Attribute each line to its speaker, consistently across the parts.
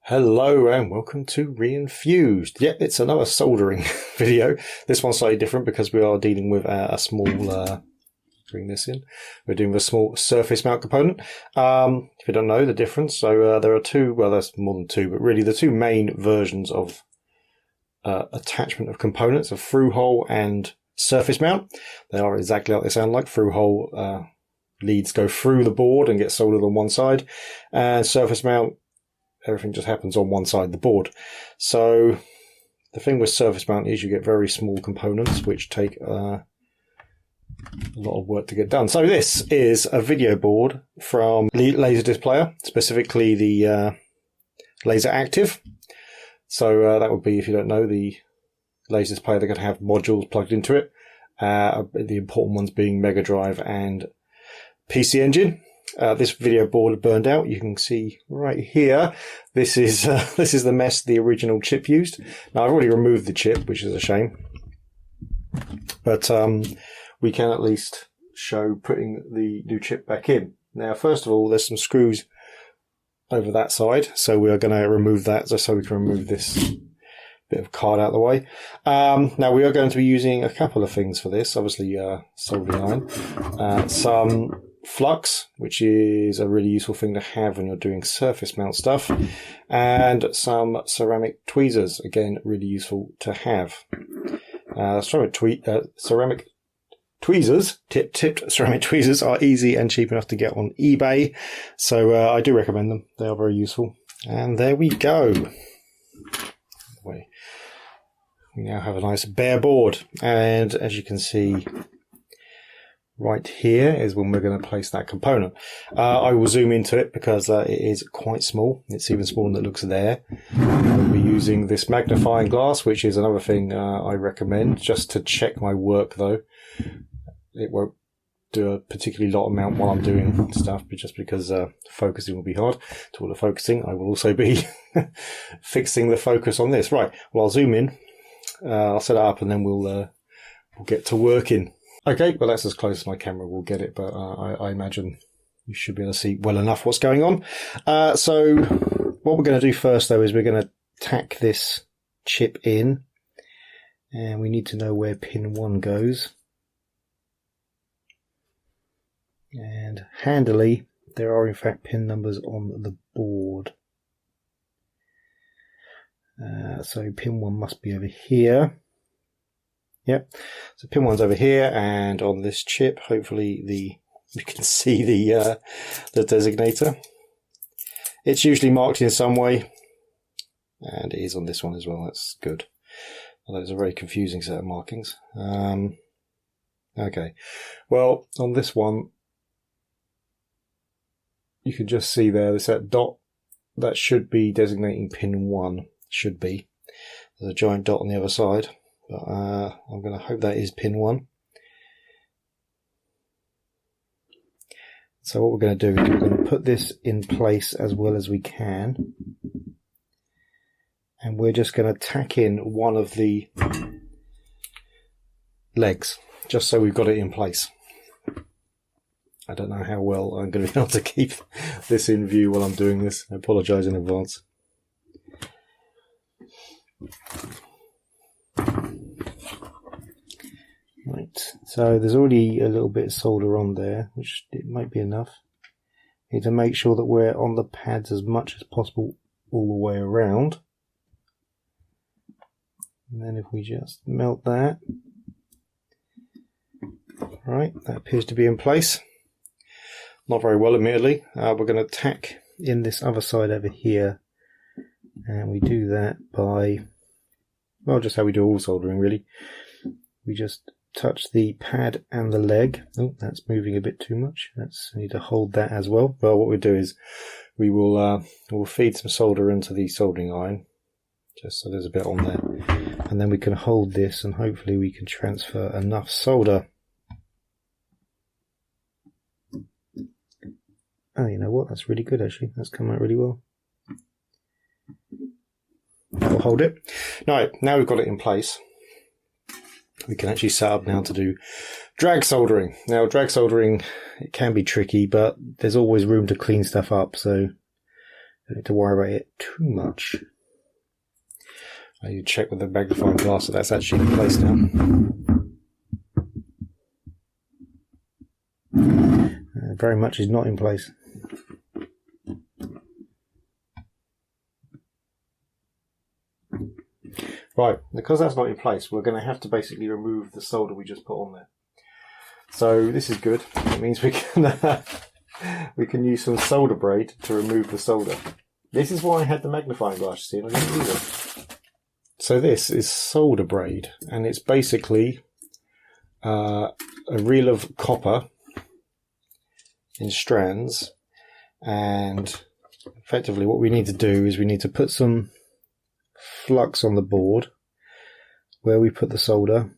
Speaker 1: Hello and welcome to Re-enthused. Yep, it's another soldering video. This one's slightly different because we are dealing with a small, bring this in, we're doing a small surface mount component. If you don't know the difference, so there are two, well there's more than two, but really the two main versions of attachment of components are through hole and surface mount. They are exactly like they sound like. Through hole leads go through the board and get soldered on one side, and surface mount, everything just happens on one side of the board. So the thing with surface mount is you get very small components which take a lot of work to get done. So this is a video board from LaserActive player, specifically the LaserActive. So that would be, if you don't know, the LaserActive player, they're going to have modules plugged into it. The important ones being Mega Drive and PC Engine. This video board burned out. You can see right here. This is the mess the original chip used. Now I've already removed the chip, which is a shame, but we can at least show putting the new chip back in. Now, first of all, there's some screws over that side, so we are going to remove that just so we can remove this bit of card out of the way. Now we are going to be using a couple of things for this. Obviously, soldering iron, some flux, which is a really useful thing to have when you're doing surface mount stuff, and some ceramic tweezers, again really useful to have. Ceramic tweezers, tipped ceramic tweezers, are easy and cheap enough to get on eBay, so I do recommend them. They are very useful. And there we go. We now have a nice bare board, and as you can see, right here is when we're going to place that component. I will zoom into it because it is quite small. It's even smaller than it looks there. We'll be using this magnifying glass, which is another thing I recommend, just to check my work though. It won't do a particularly lot amount while I'm doing stuff, but just because focusing will be hard. To all the focusing, I will also be fixing the focus on this. Right, well I'll zoom in, I'll set it up, and then we'll get to working. Okay, well that's as close as my camera will get it, but I imagine you should be able to see well enough what's going on. So what we're going to do first though is we're going to tack this chip in, and we need to know where pin 1 goes. And handily, there are in fact pin numbers on the board. So pin 1 must be over here. Yep, so pin 1's over here, and on this chip, hopefully you can see the designator. It's usually marked in some way, and it is on this one as well. That's good. Although it's a very confusing set of markings. Okay, well on this one, you can just see there's that dot that should be designating pin 1. Should be. There's a giant dot on the other side. But I'm going to hope that is pin 1. So what we're going to do is we're going to put this in place as well as we can. And we're just going to tack in one of the legs, just so we've got it in place. I don't know how well I'm going to be able to keep this in view while I'm doing this. I apologise in advance. Right, so there's already a little bit of solder on there, which it might be enough. Need to make sure that we're on the pads as much as possible all the way around. And then if we just melt that, right, that appears to be in place. Not very well, admittedly. We're going to tack in this other side over here, and we do that by, well, just how we do all soldering really. We just touch the pad and the leg. Oh, that's moving a bit too much. We need to hold that as well. Well, what we do is we'll feed some solder into the soldering iron, just so there's a bit on there, and then we can hold this, and hopefully we can transfer enough solder. Oh, you know what? That's really good actually. That's come out really well. We'll hold it. Right, now we've got it in place, we can actually set up now to do drag soldering. Now, drag soldering, it can be tricky, but there's always room to clean stuff up. So Don't need to worry about it too much. I need to check with the magnifying glass that that's actually in place now. Very much is not in place. Right, because that's not in place, we're going to have to basically remove the solder we just put on there. So this is good. It means we can use some solder braid to remove the solder. This is why I had the magnifying glass, see, and I didn't use it. So this is solder braid, and it's basically a reel of copper in strands, and effectively what we need to do is we need to put some flux on the board where we put the solder,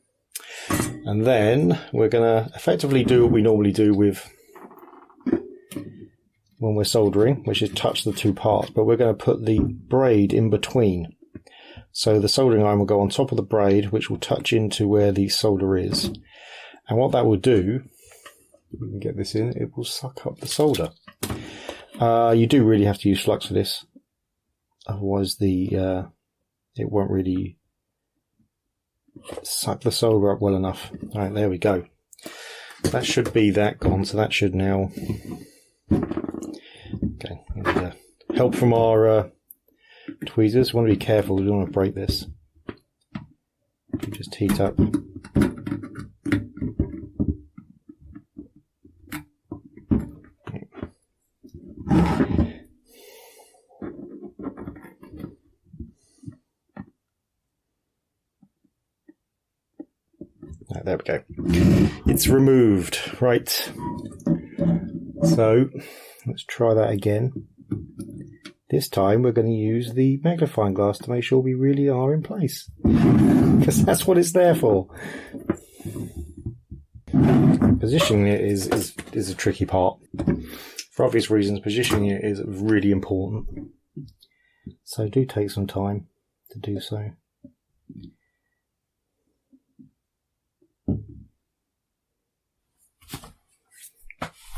Speaker 1: and then we're going to effectively do what we normally do with when we're soldering, which is touch the two parts, but we're going to put the braid in between. So the soldering iron will go on top of the braid, which will touch into where the solder is, and what that will do, we can get this in, it will suck up the solder. You do really have to use flux for this, otherwise it won't really suck the solder up well enough. Alright, there we go. That should be that gone, so that should now... Okay, help from our tweezers. We want to be careful, we don't want to break this. Just heat up. There we go. It's removed. Right. So let's try that again. This time we're going to use the magnifying glass to make sure we really are in place, because that's what it's there for. Positioning it is a tricky part. For obvious reasons, positioning it is really important. So do take some time to do so.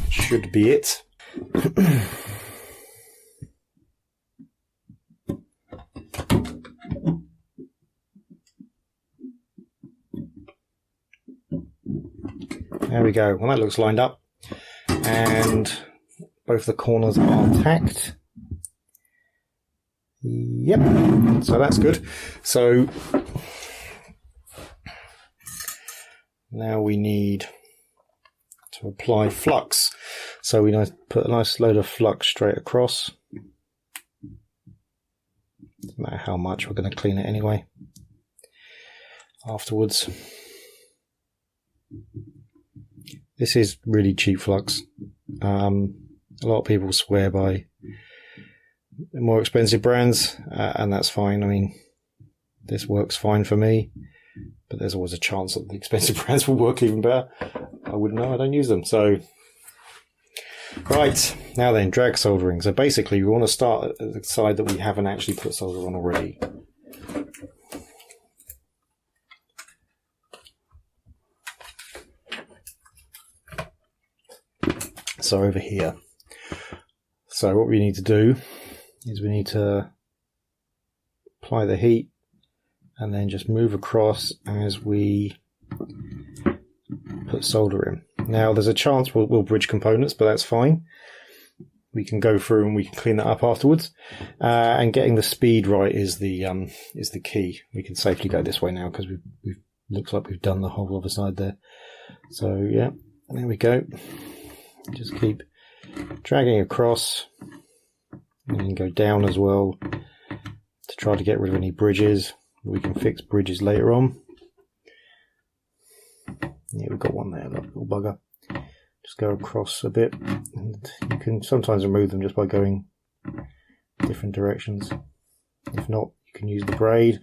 Speaker 1: Should be it. There we go. Well, that looks lined up, and both the corners are tacked. Yep, so that's good. So now we need to apply flux. So we put a nice load of flux straight across. Doesn't matter how much, we're going to clean it anyway afterwards. This is really cheap flux. A lot of people swear by more expensive brands, and that's fine. I mean, this works fine for me, but there's always a chance that the expensive brands will work even better. I wouldn't know, I don't use them. So, right, now then, drag soldering. So basically we want to start at the side that we haven't actually put solder on already. So over here. So what we need to do is we need to apply the heat and then just move across as we put solder in. Now there's a chance we'll bridge components, but that's fine. We can go through and we can clean that up afterwards. And getting the speed right is the key. We can safely go this way now because we've looks like we've done the whole other side there. So yeah, there we go. Just keep dragging across, and then go down as well to try to get rid of any bridges. We can fix bridges later on. Yeah, we've got one there, that little bugger. Just go across a bit, and you can sometimes remove them just by going different directions. If not, you can use the braid.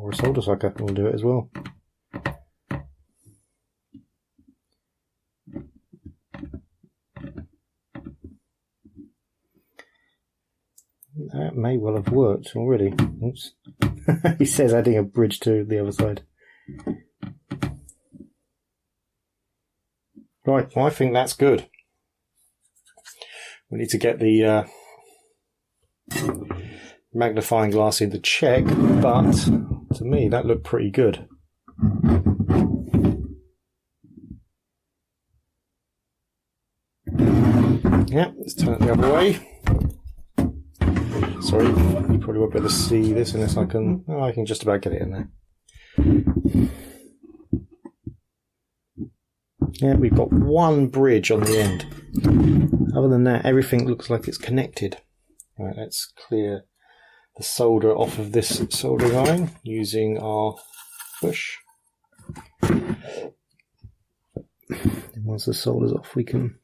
Speaker 1: Or a solder sucker will do it as well. That may well have worked already. Oops. He says adding a bridge to the other side. Right, well, I think that's good. We need to get the magnifying glass in to check, but to me that looked pretty good. Yeah, let's turn it the other way. Sorry, you probably won't be able to see this unless I can. Oh, I can just about get it in there. Yeah, we've got one bridge on the end. Other than that, everything looks like it's connected. Right, let's clear the solder off of this soldering iron using our bush. And once the solder's off, we can...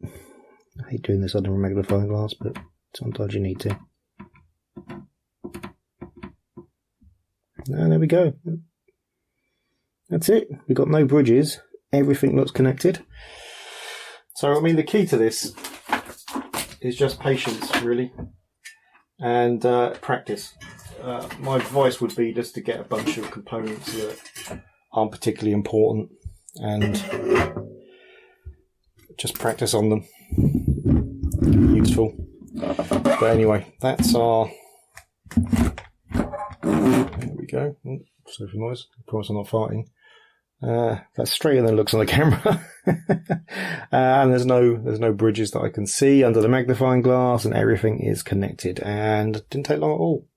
Speaker 1: I hate doing this under a magnifying glass, but sometimes you need to. And there we go. That's it. We've got no bridges. Everything looks connected. So, I mean, the key to this is just patience, really, and practice. My advice would be just to get a bunch of components that aren't particularly important and just practice on them. Useful. But anyway, that's our... There we go. Sorry for noise. I promise I'm not farting. That's straighter than it looks on the camera. And there's no bridges that I can see under the magnifying glass, and everything is connected, and it didn't take long at all.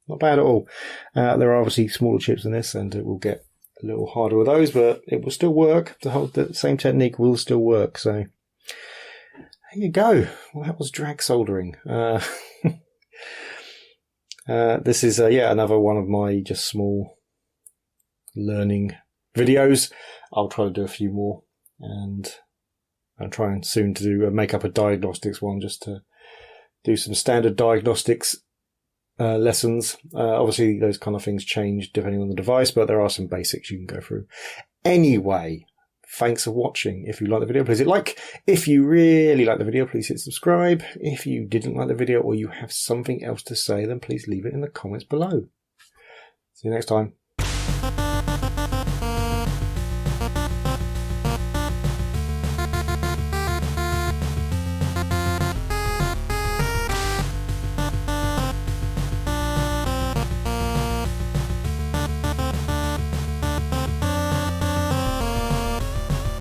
Speaker 1: Not bad at all. There are obviously smaller chips in this, and it will get a little harder with those, but it will still work. The same technique will still work. So there you go. Well, that was drag soldering. This is yet another one of my just small learning videos. I'll try to do a few more, and I'm trying soon to make up a diagnostics one, just to do some standard diagnostics lessons. Obviously those kind of things change depending on the device, but there are some basics you can go through. Anyway, thanks for watching. If you like the video, please hit like. If you really like the video, please hit subscribe. If you didn't like the video or you have something else to say, then please leave it in the comments below. See you next time.